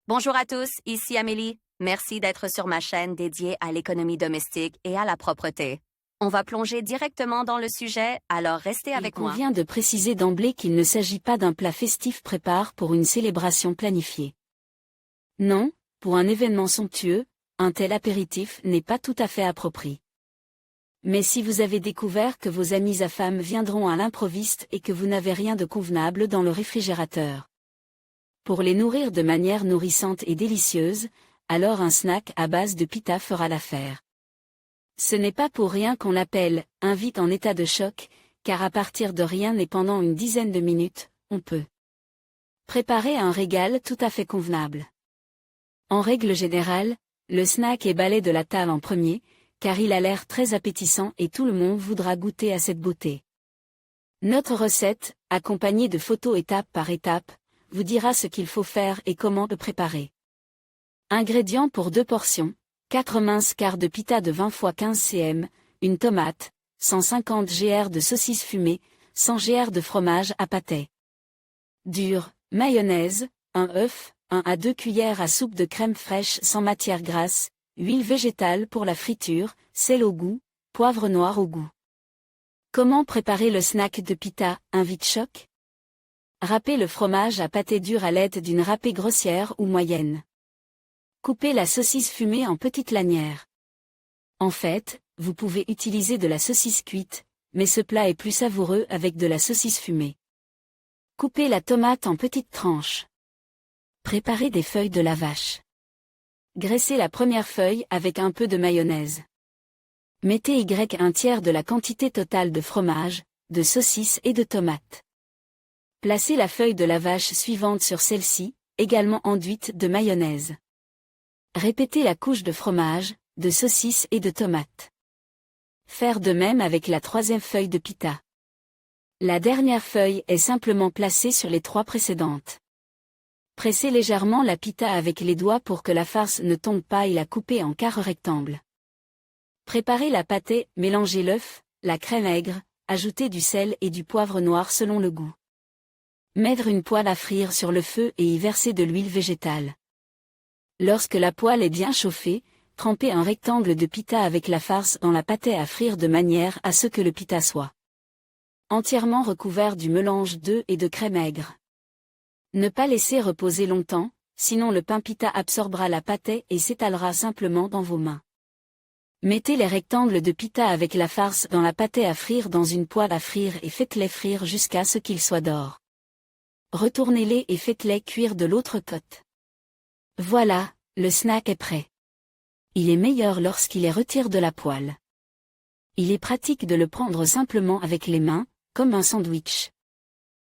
Bonjour à tous, ici Amélie. Merci d'être sur ma chaîne dédiée à l'économie domestique et à la propreté. On va plonger directement dans le sujet, alors restez avec moi. Il convient de préciser d'emblée qu'il ne s'agit pas d'un plat festif prépare pour une célébration planifiée. Non, pour un événement somptueux, un tel apéritif n'est pas tout à fait approprié. Mais si vous avez découvert que vos amis à femmes viendront à l'improviste et que vous n'avez rien de convenable dans le réfrigérateur pour les nourrir de manière nourrissante et délicieuse, alors un snack à base de pita fera l'affaire. Ce n'est pas pour rien qu'on l'appelle « invite en état de choc », car à partir de rien et pendant une dizaine de minutes, on peut préparer un régal tout à fait convenable. En règle générale, le snack est balayé de la table en premier, car il a l'air très appétissant et tout le monde voudra goûter à cette beauté. Notre recette, accompagnée de photos étape par étape, vous dira ce qu'il faut faire et comment le préparer. Ingrédients pour 2 portions, 4 minces quarts de pita de 20 x 15 cm, une tomate, 150 gr de saucisse fumée, 100 gr de fromage à pâté dur, mayonnaise, un œuf, 1 à 2 cuillères à soupe de crème fraîche sans matière grasse, huile végétale pour la friture, sel au goût, poivre noir au goût. Comment préparer le snack de pita, un vide-choc? Râpez le fromage à pâté dur à l'aide d'une râpée grossière ou moyenne. Coupez la saucisse fumée en petites lanières. En fait, vous pouvez utiliser de la saucisse cuite, mais ce plat est plus savoureux avec de la saucisse fumée. Coupez la tomate en petites tranches. Préparez des feuilles de la vache. Graissez la première feuille avec un peu de mayonnaise. Mettez un tiers de la quantité totale de fromage, de saucisse et de tomates. Placez la feuille de la vache suivante sur celle-ci, également enduite de mayonnaise. Répétez la couche de fromage, de saucisse et de tomates. Faire de même avec la 3e feuille de pita. La dernière feuille est simplement placée sur les 3 précédentes. Pressez légèrement la pita avec les doigts pour que la farce ne tombe pas et la coupez en quarts rectangles. Préparez la pâtée, mélangez l'œuf, la crème aigre, ajoutez du sel et du poivre noir selon le goût. Mettre une poêle à frire sur le feu et y verser de l'huile végétale. Lorsque la poêle est bien chauffée, trempez un rectangle de pita avec la farce dans la pâtée à frire de manière à ce que le pita soit entièrement recouvert du mélange d'œufs et de crème aigre. Ne pas laisser reposer longtemps, sinon le pain pita absorbera la pâtée et s'étalera simplement dans vos mains. Mettez les rectangles de pita avec la farce dans la pâtée à frire dans une poêle à frire et faites-les frire jusqu'à ce qu'ils soient d'or. Retournez-les et faites-les cuire de l'autre côté. Voilà, le snack est prêt. Il est meilleur lorsqu'il est retiré de la poêle. Il est pratique de le prendre simplement avec les mains, comme un sandwich.